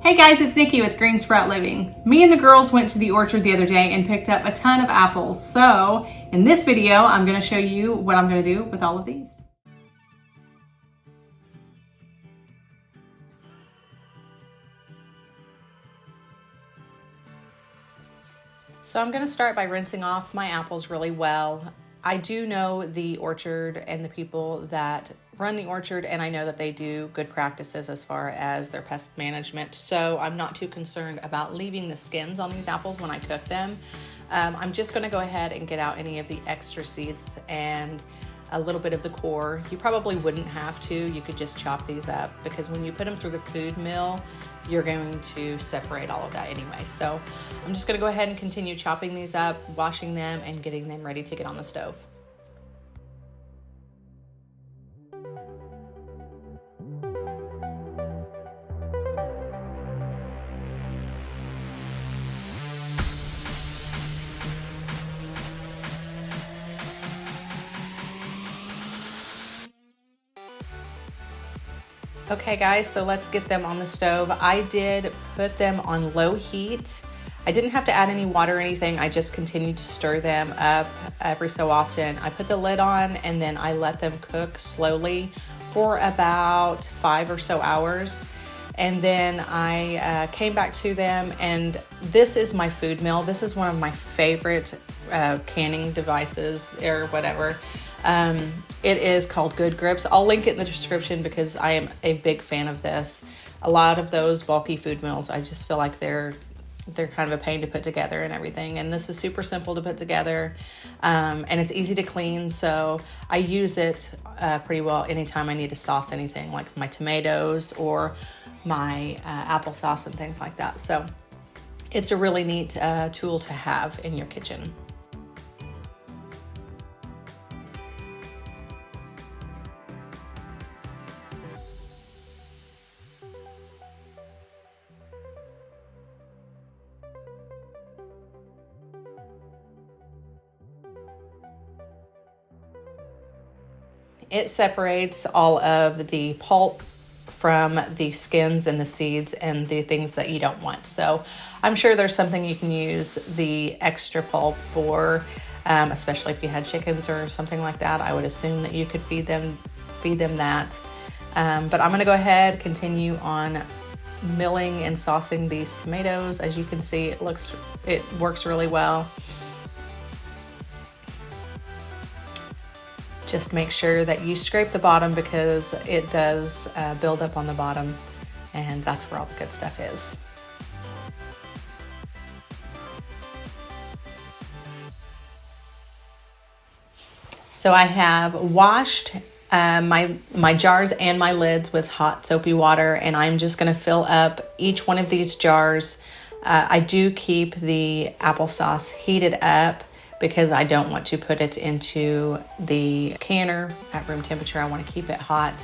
Hey guys, it's Nikki with Green Sprout Living. Me and the girls went to the orchard the other day and picked up a ton of apples. So in this video, I'm going to show you what I'm going to do with all of these. So I'm going to start by rinsing off my apples really well. I do know the orchard and the people that run the orchard, and I know that they do good practices as far as their pest management. So I'm not too concerned about leaving the skins on these apples when I cook them. I'm just going to go ahead and get out any of the extra seeds and a little bit of the core. You probably wouldn't have to. You could just chop these up because when you put them through the food mill, you're going to separate all of that anyway. So I'm just going to go ahead and continue chopping these up, washing them, and getting them ready to get on the stove. Okay guys, so let's get them on the stove. I did put them on low heat. I didn't have to add any water or anything. I just continued to stir them up every so often. I put the lid on and then I let them cook slowly for about 5 or so hours. And then I came back to them, and this is my food mill. This is one of my favorite canning devices or whatever. It is called Good Grips. I'll link it in the description because I am a big fan of this. A lot of those bulky food mills, I just feel like they're kind of a pain to put together and everything. And this is super simple to put together, and it's easy to clean. So I use it pretty well anytime I need to sauce anything, like my tomatoes or my applesauce and things like that. So it's a really neat tool to have in your kitchen. It separates all of the pulp from the skins and the seeds and the things that you don't want. So I'm sure there's something you can use the extra pulp for, especially if you had chickens or something like that. I would assume that you could feed them that. But I'm gonna go ahead, continue on milling and saucing these tomatoes. As you can see, it works really well. Just make sure that you scrape the bottom because it does build up on the bottom, and that's where all the good stuff is. So I have washed my jars and my lids with hot soapy water, and I'm just going to fill up each one of these jars. I do keep the applesauce heated up because I don't want to put it into the canner at room temperature. I want to keep it hot.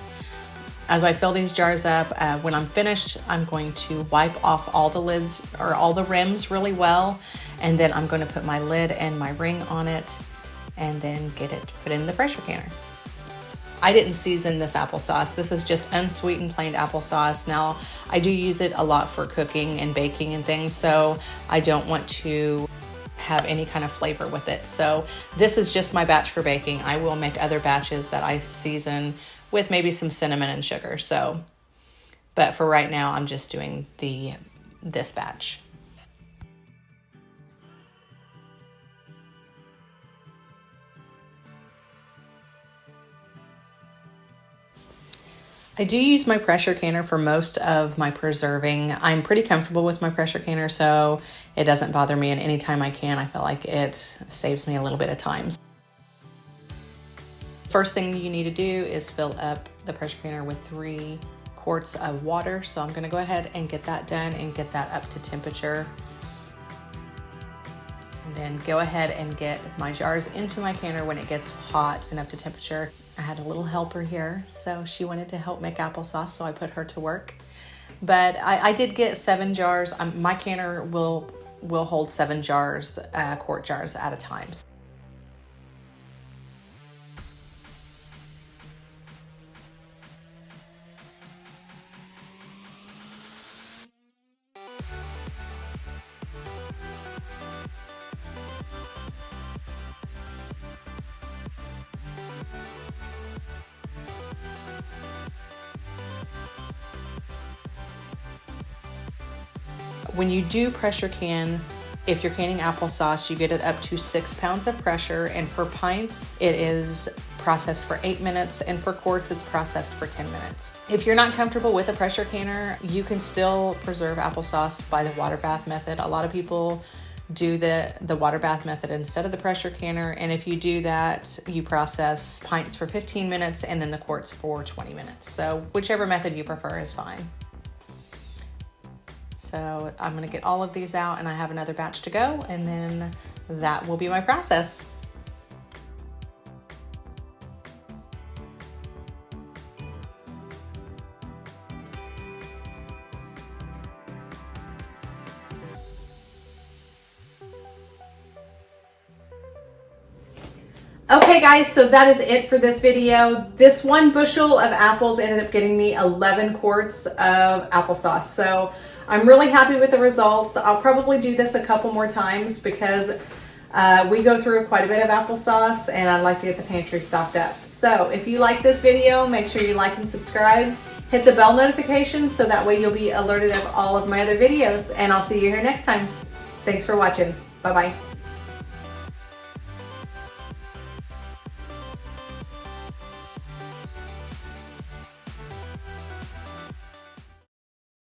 As I fill these jars up, when I'm finished, I'm going to wipe off all the lids or all the rims really well. And then I'm going to put my lid and my ring on it and then get it put in the pressure canner. I didn't season this applesauce. This is just unsweetened plain applesauce. Now, I do use it a lot for cooking and baking and things, so I don't want to have any kind of flavor with it. So this is just my batch for baking. I will make other batches that I season with maybe some cinnamon and sugar. So, but for right now, I'm just doing this batch. I do use my pressure canner for most of my preserving. I'm pretty comfortable with my pressure canner, so it doesn't bother me, and anytime I can, I feel like it saves me a little bit of time. First thing you need to do is fill up the pressure canner with 3 quarts of water. So I'm gonna go ahead and get that done and get that up to temperature. And then go ahead and get my jars into my canner when it gets hot and up to temperature. I had a little helper here, so she wanted to help make applesauce, so I put her to work. But I did get 7 jars. My canner will hold 7 jars, quart jars at a time. When you do pressure can, if you're canning applesauce, you get it up to 6 pounds of pressure, and for pints, it is processed for 8 minutes, and for quarts, it's processed for 10 minutes. If you're not comfortable with a pressure canner, you can still preserve applesauce by the water bath method. A lot of people do the water bath method instead of the pressure canner, and if you do that, you process pints for 15 minutes and then the quarts for 20 minutes. So whichever method you prefer is fine. So I'm gonna get all of these out, and I have another batch to go, and then that will be my process. Okay guys, so that is it for this video. This 1 bushel of apples ended up getting me 11 quarts of applesauce. So I'm really happy with the results. I'll probably do this a couple more times because we go through quite a bit of applesauce, and I'd like to get the pantry stocked up. So if you like this video, make sure you like and subscribe. Hit the bell notification so that way you'll be alerted of all of my other videos, and I'll see you here next time. Thanks for watching. Bye-bye.